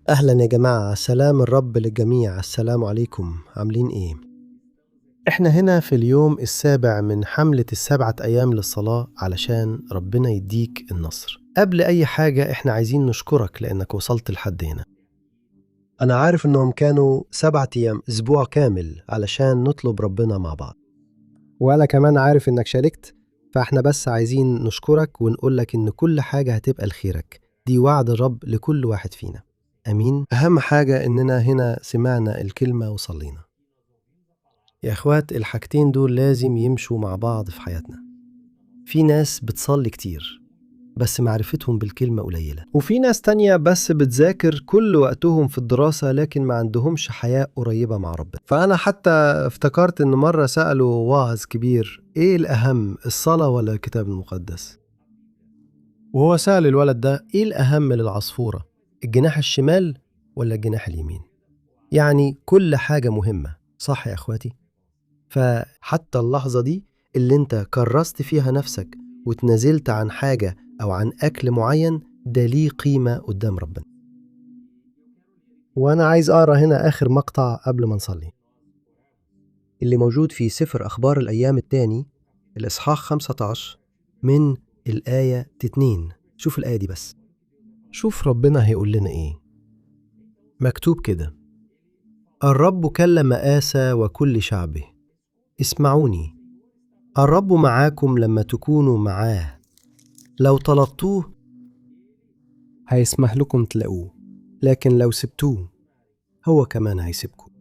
أهلا يا جماعة، سلام الرب للجميع. السلام عليكم، عاملين إيه؟ إحنا هنا في اليوم السابع من حملة ال7 أيام للصلاة علشان ربنا يديك النصر. قبل أي حاجة إحنا عايزين نشكرك لأنك وصلت لحد هنا. أنا عارف إنهم كانوا 7 أيام، أسبوع كامل علشان نطلب ربنا مع بعض. وأنا كمان عارف إنك شاركت، فإحنا بس عايزين نشكرك ونقولك إن كل حاجة هتبقى لخيرك. دي وعد الرب لكل واحد فينا. أمين. أهم حاجة إننا هنا سمعنا الكلمة وصلينا. يا إخوات، الحاجتين دول لازم يمشوا مع بعض في حياتنا. في ناس بتصلي كتير بس معرفتهم بالكلمة قليلة، وفي ناس تانية بس بتذاكر كل وقتهم في الدراسة لكن ما عندهمش حياة قريبة مع ربنا. فأنا حتى افتكرت إن مرة سألوا واعظ كبير إيه الأهم، الصلاة ولا الكتاب المقدس؟ وهو سأل الولد ده إيه الأهم للعصفورة، الجناح الشمال ولا الجناح اليمين؟ يعني كل حاجة مهمة، صح يا أخواتي؟ فحتى اللحظة دي اللي انت كرست فيها نفسك وتنازلت عن حاجة أو عن أكل معين، ده ليه قيمة قدام ربنا. وأنا عايز أقرأ هنا آخر مقطع قبل ما نصلي، اللي موجود في سفر أخبار الأيام الثاني الإصحاح 15 من الآية 2. شوف الآية دي بس، شوف ربنا هيقول لنا إيه. مكتوب كده: الرب كلم آسى وكل شعبه، اسمعوني، الرب معاكم لما تكونوا معاه، لو طلبتوه هيسمح لكم تلاقوه، لكن لو سبتوه هو كمان هيسيبكم.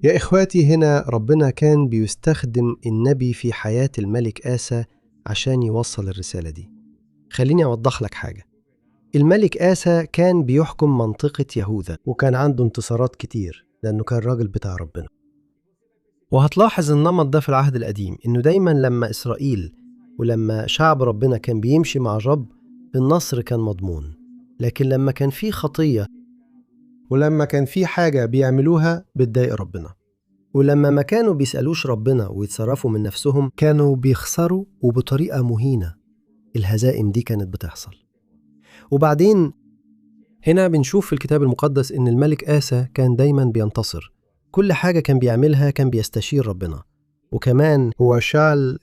يا إخواتي، هنا ربنا كان بيستخدم النبي في حياة الملك آسى عشان يوصل الرسالة دي. خليني أوضح لك حاجة. الملك آسى كان بيحكم منطقة يهوذا وكان عنده انتصارات كتير لأنه كان راجل بتاع ربنا. وهتلاحظ النمط ده في العهد القديم، إنه دايما لما إسرائيل ولما شعب ربنا كان بيمشي مع الرب النصر كان مضمون، لكن لما كان في خطية ولما كان في حاجة بيعملوها بتضايق ربنا، ولما ما كانوا بيسألوش ربنا ويتصرفوا من نفسهم كانوا بيخسروا وبطريقة مهينة. الهزائم دي كانت بتحصل. وبعدين هنا بنشوف في الكتاب المقدس إن الملك آسى كان دايما بينتصر. كل حاجة كان بيعملها كان بيستشير ربنا، وكمان هو شال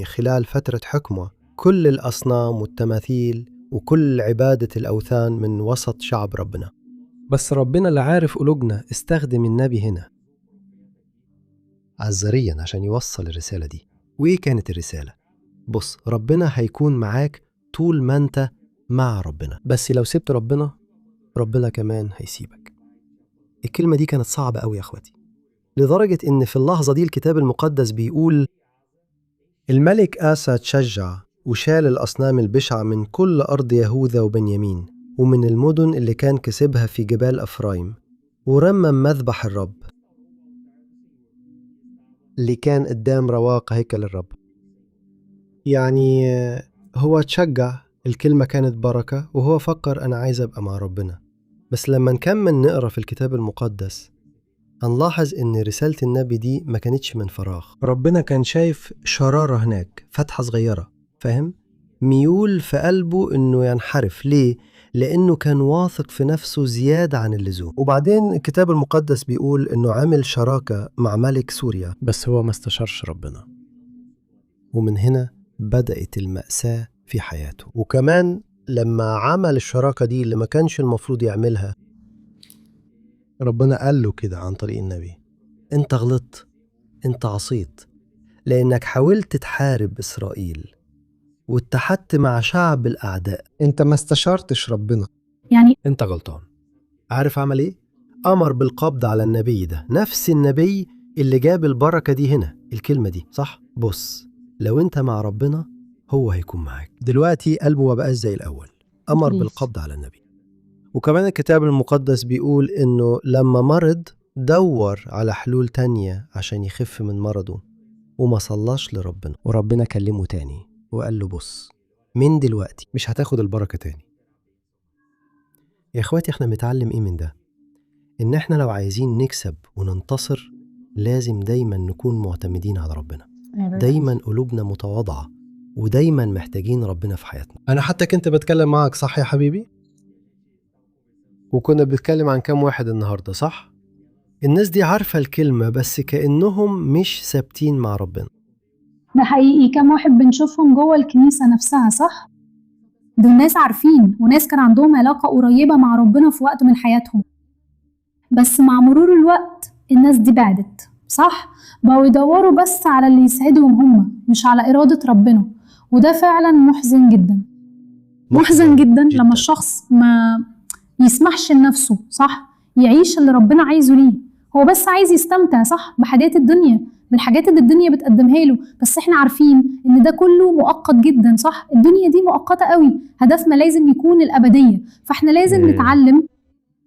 خلال فترة حكمه كل الأصنام والتماثيل وكل عبادة الأوثان من وسط شعب ربنا. بس ربنا اللي عارف قلوبنا استخدم النبي هنا عذريا عشان يوصل الرسالة دي. وإيه كانت الرسالة؟ بص، ربنا هيكون معاك طول ما أنت مع ربنا، بس لو سبت ربنا ربنا كمان هيسيبك. الكلمة دي كانت صعبة قوي يا أخواتي، لدرجة إن في اللحظة دي الكتاب المقدس بيقول الملك آسى تشجع وشال الأصنام البشعة من كل أرض يهوذا وبنيامين ومن المدن اللي كان كسبها في جبال أفرايم، ورمم مذبح الرب اللي كان قدام رواق هيكل الرب. هو تشجع، الكلمة كانت بركة، وهو فكر أنا عايز أبقى مع ربنا. بس لما نكمل نقرأ في الكتاب المقدس هنلاحظ إن رسالة النبي دي ما كانتش من فراغ. ربنا كان شايف شرارة هناك، فتحة صغيرة، فاهم؟ ميول في قلبه إنه ينحرف. ليه؟ لأنه كان واثق في نفسه زيادة عن اللزوم. وبعدين الكتاب المقدس بيقول إنه عمل شراكة مع ملك سوريا، بس هو ما استشارش ربنا. ومن هنا بدأت المأساة في حياته. وكمان لما عمل الشراكة دي اللي ما كانش المفروض يعملها، ربنا قال له كده عن طريق النبي: انت غلطت، انت عصيت، لانك حاولت تحارب اسرائيل واتحدت مع شعب الاعداء، انت ما استشارتش ربنا، انت غلطان. عارف عمل ايه؟ امر بالقبض على النبي ده، نفس النبي اللي جاب البركة دي هنا. الكلمة دي صح؟ بص، لو انت مع ربنا هو هيكون معاك. دلوقتي قلبه ما بقاش زي الاول، امر بالقبض على النبي. وكمان الكتاب المقدس بيقول إنه لما مرض دور على حلول تانية عشان يخف من مرضه وما صلاش لربنا، وربنا كلمه تاني وقال له بص، من دلوقتي مش هتاخد البركة تاني. يا إخواتي، احنا بنتعلم إيه من ده؟ إن احنا لو عايزين نكسب وننتصر لازم دايما نكون معتمدين على ربنا، دايما قلوبنا متواضعة، ودايما محتاجين ربنا في حياتنا. أنا حتى كنت بتكلم معك، صح يا حبيبي؟ وكنا بنتكلم عن كام واحد النهاردة، صح؟ الناس دي عارفة الكلمة بس كأنهم مش ثابتين مع ربنا. ده حقيقي، كم واحد بنشوفهم جوه الكنيسة نفسها، صح؟ دول ناس عارفين وناس كان عندهم علاقة قريبة مع ربنا في وقت من حياتهم، بس مع مرور الوقت الناس دي بعدت، صح؟ بقوا يدوروا بس على اللي يسعدهم هم، مش على إرادة ربنا، وده فعلا محزن جدا. محزن جدا لما الشخص ما يسمحش لنفسه، صح؟ يعيش اللي ربنا عايزه ليه. هو بس عايز يستمتع، صح؟ بحاجات الدنيا، بالحاجات اللي الدنيا بتقدمها له، بس احنا عارفين ان ده كله مؤقت جدا، صح؟ الدنيا دي مؤقتة قوي، هدفنا لازم يكون الأبدية، فاحنا لازم نتعلم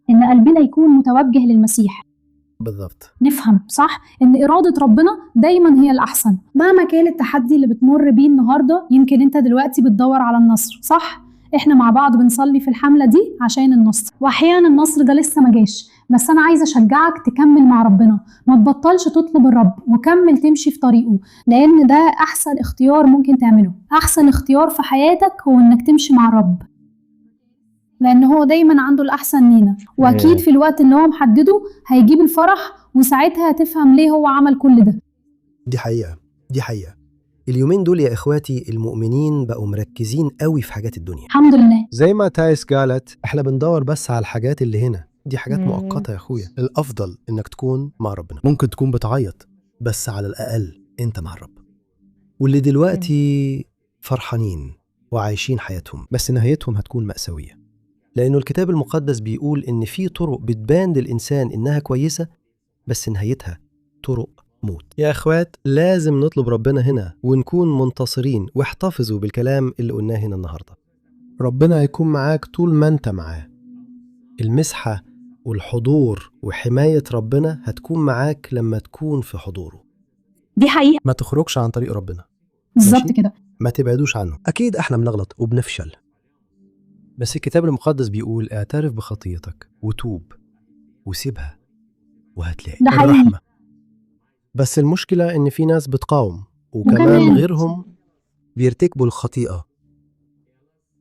ان قلبنا يكون متوجه للمسيح. بالضبط. نفهم، صح؟ ان إرادة ربنا دايما هي الأحسن. مهما كان التحدي اللي بتمر بيه النهاردة، يمكن انت دلوقتي بتدور على النصر، صح؟ احنا مع بعض بنصلي في الحملة دي عشان النصر، واحيانا النصر ده لسه ما جاش، بس انا عايزة اشجعك تكمل مع ربنا، ما تبطلش تطلب الرب وكمل تمشي في طريقه، لان ده احسن اختيار ممكن تعمله. احسن اختيار في حياتك هو انك تمشي مع الرب، لان هو دايما عنده الاحسن لينا، واكيد في الوقت اللي هو محدده هيجيب الفرح، وساعتها هتفهم ليه هو عمل كل ده. دي حقيقة. اليومين دول يا إخواتي المؤمنين بقوا مركزين قوي في حاجات الدنيا. الحمد لله. زي ما تايس قالت، احنا بندور بس على الحاجات اللي هنا، دي حاجات مؤقتة يا أخويا. الأفضل إنك تكون مع ربنا. ممكن تكون بتعيط، بس على الأقل أنت مع الرب. واللي دلوقتي فرحانين وعايشين حياتهم، بس نهايتهم هتكون مأساوية، لأنه الكتاب المقدس بيقول إن في طرق بتبان للإنسان إنها كويسة، بس نهايتها طرق موت. يا أخوات لازم نطلب ربنا هنا ونكون منتصرين، واحتفظوا بالكلام اللي قلناه هنا النهاردة. ربنا هيكون معاك طول ما أنت معاه. المسحة والحضور وحماية ربنا هتكون معاك لما تكون في حضوره. دي حقيقة. ما تخرجش عن طريق ربنا. بالظبط كده. ما تبعدوش عنه. أكيد إحنا بنغلط وبنفشل، بس الكتاب المقدس بيقول اعترف بخطيتك وتوب وسيبها وهتلاقي الرحمة. بس المشكلة إن في ناس بتقاوم، وكمان غيرهم بيرتكبوا الخطيئة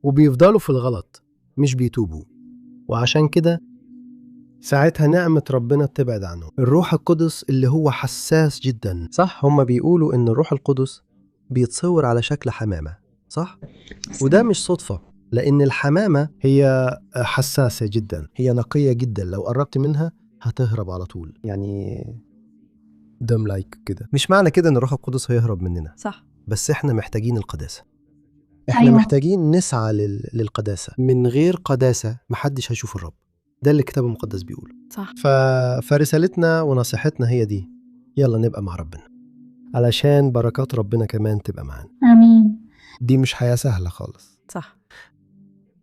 وبيفضلوا في الغلط، مش بيتوبوا، وعشان كده ساعتها نعمة ربنا بتبعد عنه. الروح القدس اللي هو حساس جدا، صح؟ هم بيقولوا إن الروح القدس بيتصور على شكل حمامة، صح؟ وده مش صدفة، لأن الحمامة هي حساسة جدا، هي نقية جدا، لو قربت منها هتهرب على طول، يعني دم لايك كده. مش معنى كده إن الروح القدس هيهرب مننا، صح، بس إحنا محتاجين القداسة. إحنا محتاجين نسعى للقداسة. من غير قداسة محدش هيشوف الرب، ده اللي الكتاب المقدس بيقوله. صح. فرسالتنا ونصيحتنا هي دي، يلا نبقى مع ربنا علشان بركات ربنا كمان تبقى معانا. آمين. دي مش حياة سهلة خالص. صح،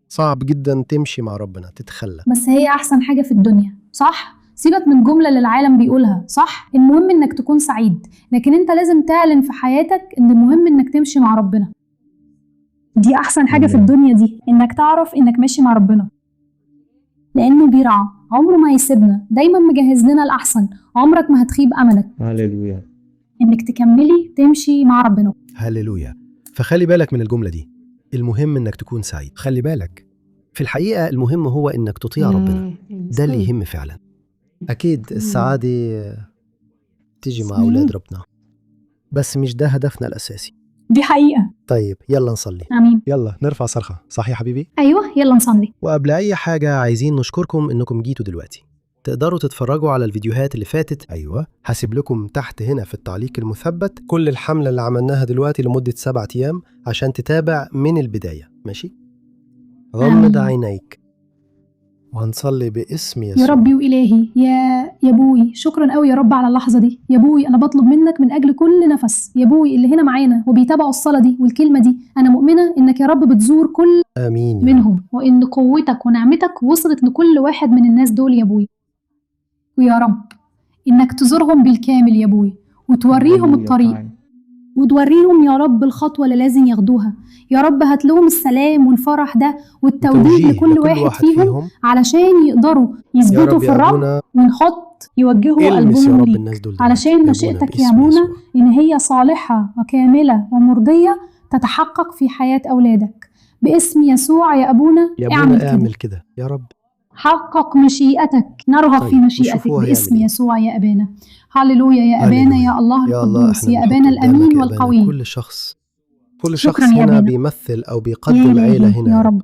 صعب جدا تمشي مع ربنا، تتخلى، بس هي أحسن حاجة في الدنيا، صح؟ سيبك من جملة اللي العالم بيقولها، صح؟ المهم إنك تكون سعيد، لكن أنت لازم تعلن في حياتك إن المهم إنك تمشي مع ربنا. دي أحسن حاجة في الدنيا دي، إنك تعرف إنك ماشي مع ربنا، لأنه بيرعى، عمره ما يسيبنا، دايما مجهز لنا الأحسن، عمرك ما هتخيب أملك. هاليلويا. إنك تكملي تمشي مع ربنا. هاليلويا. فخلي بالك من الجملة دي، المهم إنك تكون سعيد. خلي بالك، في الحقيقة المهم هو إنك تطيع ربنا، ده اللي يهم فعلا. أكيد السعادة تيجي مع أولاد ربنا، بس مش ده هدفنا الأساسي. دي حقيقة. طيب يلا نصلي. آمين. يلا نرفع صرخة، صح يا حبيبي؟ أيوة يلا نصلي. وقبل أي حاجة عايزين نشكركم إنكم جيتوا دلوقتي. تقدروا تتفرجوا على الفيديوهات اللي فاتت. أيوة، هسيب لكم تحت هنا في التعليق المثبت كل الحملة اللي عملناها دلوقتي لمدة 7 أيام عشان تتابع من البداية، ماشي؟ غمض عينيك وهنصلي باسم يسوع. يا ربي وإلهي، يا بوي، شكرا قوي يا رب على اللحظة دي. يا بوي أنا بطلب منك من أجل كل نفس يا بوي اللي هنا معانا وبيتابعوا الصلاة دي والكلمة دي، أنا مؤمنة إنك يا رب بتزور كل آمين منهم، وإن قوتك ونعمتك وصلت لكل واحد من الناس دول يا بوي. ويا رب إنك تزورهم بالكامل يا بوي، وتوريهم الطريق، وتوريهم يا رب الخطوة اللي لازم ياخدوها. يا رب هاتلهم السلام والفرح ده والتوجيه لكل واحد فيهم علشان يقدروا يثبتوا في الرب، ونحط يوجهوا قلبهم ليك، علشان مشيئتك يا أبونا إن هي صالحة وكاملة ومرضية تتحقق في حياة أولادك. باسم يسوع يا أبونا اعمل كده يا رب. حقق مشيئتك، نرغب طيب، في مشيئتك نشوف هو هيعمل باسم إيه. يسوع يا أبانا. هللويا يا أبانا هللويا. يا الله يا الله، القدوس، احنا يا بنحط أبانا قدامك الأمين يا أبانا والقوي. كل شخص شكرا يا هنا أبانا. بيمثل أو يا بيقدم عيلة إلهي هنا يا يا رب. رب.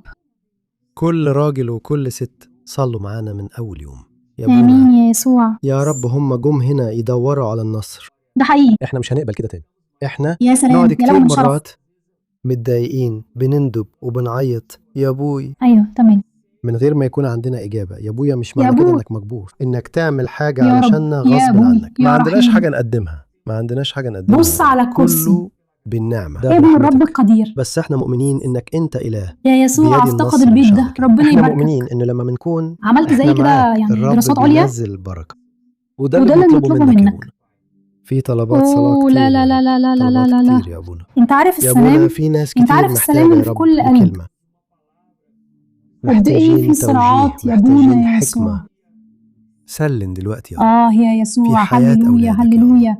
كل راجل وكل ست صلوا معانا من أول يوم يا آمين أبونا. يا يسوع. يا رب هم جم هنا يدوروا على النصر. ده حقيقي. احنا مش هنقبل كده تاني. احنا يا سلام، نقعد يا لو كتير من شرف. مرات متضايقين، بنندب وبنعيط يا ابوي أيوه تمام. من غير ما يكون عندنا إجابة. يا ابويا مش يا معنى كده أبوي. انك مجبور انك تعمل حاجة يا رب علشاننا يا غصب أبوي عنك. ما يا عندناش رحيم. حاجة نقدمها، ما عندناش حاجة نقدمها. بص على الكرسي، كله بالنعمة، ده ابن الرب برحمتك. القدير. بس احنا مؤمنين انك انت إله يا يسوع بيد افتقد النصر البيت ده، لشعبك. ربنا احنا يباركك. مؤمنين ان لما بنكون عملت زي احنا كده معاك يعني الرب دراسات عليا، بينزل البركة. وده وده اللي اللي بنطلبه بنطلبه منك يا منك. ابونا. في طلبات صلاة أوه كتير لا لا يا لا رب، لا لا لا لا طلبات لا لا. كتير يا ابونا. انت عارف يا ابونا السلام، في ناس انت كتير عارف السلام محتاجة اللي يا في رب كل قلب. لكلمة، قد ايه في محتاجين توجيه، صراعات يا محتاجين ابونا يا يسوع. حكمة. سلم دلوقتي يا رب يا في يسوع. حياة هللويا أولادك يا الله. هللويا.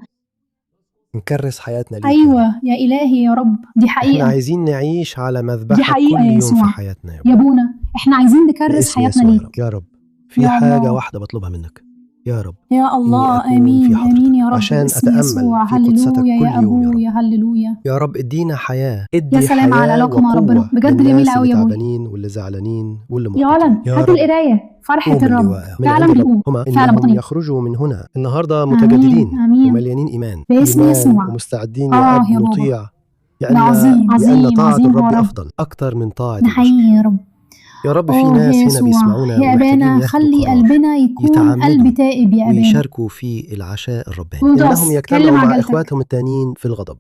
نكرس حياتنا ليك يا رب. ايوه يا الهي يا رب، دي احنا حقيقه. عايزين نعيش على دي مذبحك حقيقه كل يا يوم في يسوع حياتنا يا يا ابونا. ابونا. احنا عايزين نكرس باسم حياتنا يسوع يا رب. ليك يا رب في يا حاجة الله واحدة بطلبها منك يا رب، يا إني الله. أكون في امين حضرتك امين يا رب عشان باسم أتأمل يسوع. في قدستك هللويا كل يا يوم يا رب. ابويا. هللويا. يا رب ادينا حياة، يا ادي سلام على حياة العلاقه مع ربنا، وقوة بجد جميله للناس قوي اللي يا ابوي. تعبانين واللي زعلانين واللي يا محبطين ولد يا هات رب. القرايه. فرحه قوم الرب اللواء من فعلا عند الرب بيقوم هما فعلا إنهم بطني. يخرجوا من هنا النهاردة امين متجددين امين ومليانين إيمان، باسم إيمان يسوع. ومستعدين يا أب يا بابا، نطيع، ده لأن عظيم لأن عظيم طاعة عظيم هو الرب رب. أفضل أكتر من طاعة ده البشر. حقيقي يا رب. يا رب في يا ناس هنا يسوع بيسمعونا يا ومحتاجين أبانا، ياخدوا خلي قرار قلبنا يكون يتعمدوا قلب تائب يا أبانا. ويشاركوا في العشاء الرباني، بودس إنهم يجتمعوا كلم مع عجلتك. إخواتهم التانيين في الغضب.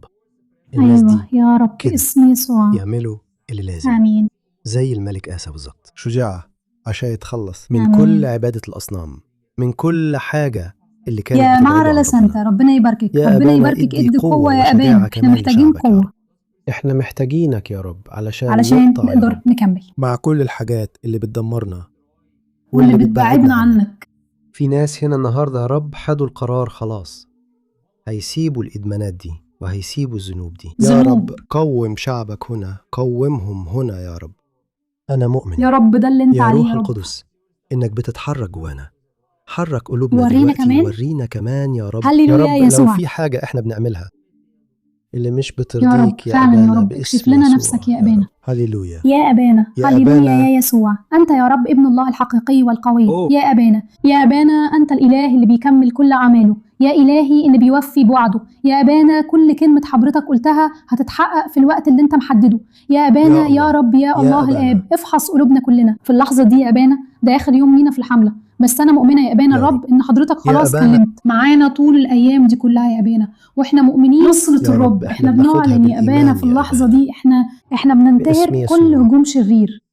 الناس أيوة دي يا رب كده اسم يسوع. يعملوا اللي لازم آمين زي الملك آسى بالظبط، شجاع عشان يتخلص من آمين. كل عبادة الأصنام، من كل حاجة اللي كانت يا بتبعده معرة عن لسانتا، ربنا. ربنا يباركك يا ربنا أبانا يباركك. ادي ادي قوة يا وشجاعة أبانا، احنا كمان محتاجين لشعبك يا رب. قوة احنا محتاجينك يا رب علشان علشان نقطع يا نقدر رب نكمل مع كل الحاجات اللي بتدمرنا واللي بتبعدنا عنك. في ناس هنا النهاردة يا رب خدوا القرار خلاص، هيسيبوا الإدمانات دي وهيسيبوا الذنوب دي. يا ذنوب. رب قوم شعبك هنا، قومهم هنا يا رب. أنا مؤمن يا رب ده اللي انت يا عليه روح يا رب. القدس إنك بتتحرك جوانا، حرك قلوبنا ورينا دلوقتي كمان. ورينا كمان يا رب. هللويا يا رب يا لو يسوع. في حاجة إحنا بنعملها اللي مش يا رب بترضيك يا فعلا يا أبانا رب اكشف باسم لنا يسوع نفسك يا يا أبانا. رب. هللويا يا أبانا يا هللويا أبانا. يا يسوع. أنت يا رب ابن الله الحقيقي والقوي. أوه. يا أبانا يا أبانا، أنت الإله اللي بيكمل كل أعماله، يا إلهي اللي بيوفي بوعده. يا أبانا كل كلمة حضرتك قلتها هتتحقق في الوقت اللي أنت محدده. يا أبانا يا الله. يا رب يا يا الله أبانا. الآب، افحص قلوبنا كلنا في اللحظة دي يا أبانا. ده آخر يوم لينا في الحملة، بس أنا مؤمنة يا أبانا يا الرب إن حضرتك يا خلاص أبانا. كلمت معانا طول الأيام دي كلها يا أبانا، وإحنا مؤمنين نصرة يا رب الرب. إحنا إحنا بناخدها بنعلن يا أبانا بالإيمان في يا اللحظة أبانا. دي إحنا بننتهر باسم كل يسوع. هجوم شرير.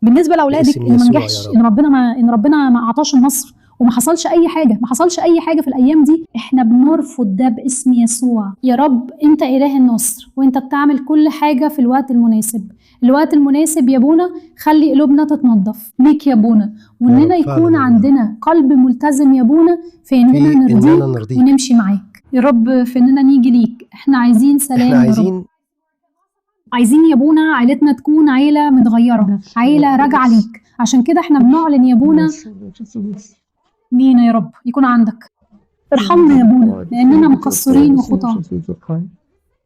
بالنسبه لاولادك باسم اللي ما يسوع يا نجحش، رب. ان ربنا ما اعطاش النصر وما حصلش اي حاجه في الايام دي، احنا بنرفض ده باسم يسوع. يا رب انت اله النصر، وانت بتعمل كل حاجه في الوقت المناسب. الوقت المناسب يا ابونا، خلي قلوبنا تتنظف ليك يا ابونا، واننا يا رب فعلاً يكون يا ابونا. عندنا قلب ملتزم يا ابونا في اننا نرضيك ونمشي معاك يا رب، في اننا نيجي ليك. احنا عايزين سلام احنا يا رب. عايزين يا ابونا عائلتنا تكون عيلة متغيرة، عيلة راجعة ليك. عشان كده احنا بنعلن يا ابونا لينا يا رب يكون عندك. ارحمنا يا ابونا لاننا مقصرين وخطاة.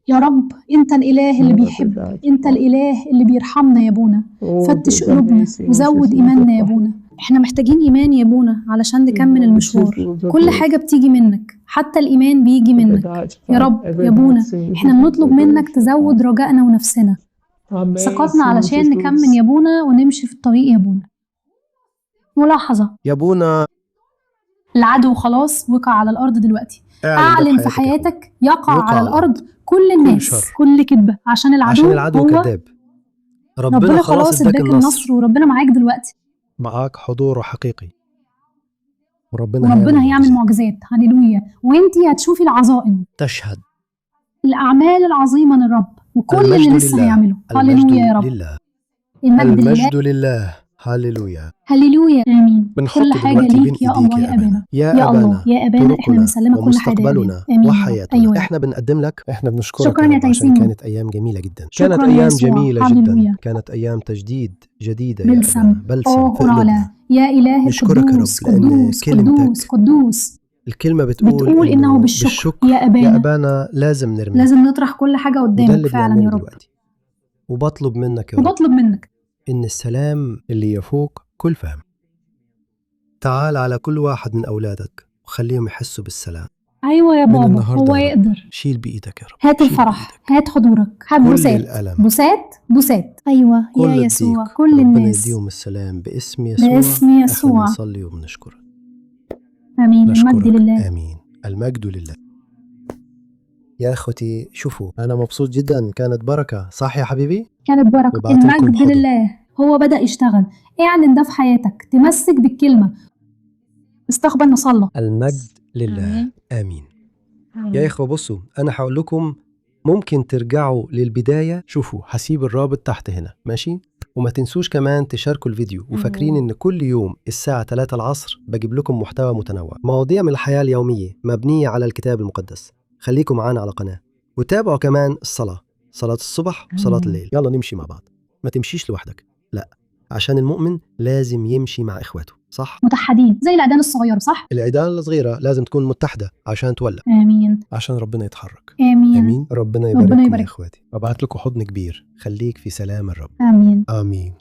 يا رب انت الاله اللي بيحب، انت الاله اللي بيرحمنا يا ابونا. فتش قلوبنا وزود ايماننا يا ابونا. احنا محتاجين ايمان يا ابونا علشان نكمل المشوار. كل حاجة بتيجي منك، حتى الايمان بيجي منك يا رب يا ابونا. احنا بنطلب منك تزود رجائنا ونفسنا، ثقتنا علشان نكمل يا ابونا ونمشي في الطريق يا ابونا. ملاحظة يا ابونا، العدو خلاص وقع على الارض دلوقتي. اعلن في حياتك يقع على الارض كل الناس، كل كذبة، عشان العدو هو كذاب. ربنا خلاص اداك النصر، وربنا معاك دلوقتي، معاك حضوره حقيقي، وربنا هيعمل معجزات. هللويا. وانتي هتشوفي العظائم، تشهد الأعمال العظيمة للرب وكل اللي لسه هيعمله. هللويا يا رب. المجد لله. هللويا. هللويا آمين. بنحط كل حاجة دلوقتي بين ليك يا إيديك الله يا يا أبانا. يا يا الله أبانا يا أبانا إحنا طرقنا بنسلمك كل حاجة يا أبانا. ومستقبلنا آمين يا رب. وحياتنا. أيوة. احنا بنقدم لك، احنا بنشكرك شكرا يا يا رب عشان تيسير. كانت أيام جميلة جدا. شكرا كانت يا أيام يسوع. جميلة جدا. هللويا. كانت أيام تجديد جديدة يا بلسم أبانا. بلسم في أورالا قلوبنا. يا إله نشكرك يا القدوس رب لأن قدوس قدوس كلمتك، قدوس الكلمة بتقول بتقول إنه بالشكر يا يا أبانا أبانا لازم نرمي. لازم نطرح كل حاجة وده قدامك اللي فعلا بنعمله يا رب. دلوقتي. وبطلب منك يا رب وبطلب منك إن السلام اللي يفوق كل فهم تعال على كل واحد من أولادك وخليهم يحسوا بالسلام. أيوة يا من بابا النهاردة هو يا رب يقدر. شيل بإيدك يا رب. هات شيل الفرح بإيدك هات حضورك هات كل بوسات الألم، بوسات بوسات. أيوة كل يا الضيق. يسوع كل ربنا الناس يديهم السلام باسم يسوع. باسم احنا يسوع. بنصلي وبنشكرك. آمين. المجد نشكرك. لله. آمين. المجد لله. يا أخوتي شوفوا أنا مبسوط جدا، كانت بركة صح يا حبيبي؟ كانت بركة. ببعت لكم المجد حضن. لله. هو بدأ يشتغل. اعلن ده في حياتك. تمسك بالكلمة. استقبل نصلى. المجد لله. آمين. يا إخوة بصوا أنا هقول لكم ممكن ترجعوا للبداية. شوفوا هسيب الرابط تحت هنا ماشي، وما تنسوش كمان تشاركوا الفيديو وفاكرين إن كل يوم الساعة 3 العصر بجيب لكم محتوى متنوع، مواضيع من الحياة اليومية مبنية على الكتاب المقدس. خليكم معانا على قناة وتابعوا كمان الصلاة، صلاة الصبح وصلاة الليل. يلا نمشي مع بعض. ما تمشيش لوحدك، لا، عشان المؤمن لازم يمشي مع إخواته صح؟ متحدين زي العيدان الصغيرة صح؟ العيدان الصغيرة لازم تكون متحدة عشان تولع، آمين عشان ربنا يتحرك. آمين. آمين. ربنا يبارككم ربنا يا يبارك. إخواتي. أبعت لكم حضن كبير. خليك في سلام الرب. آمين. آمين.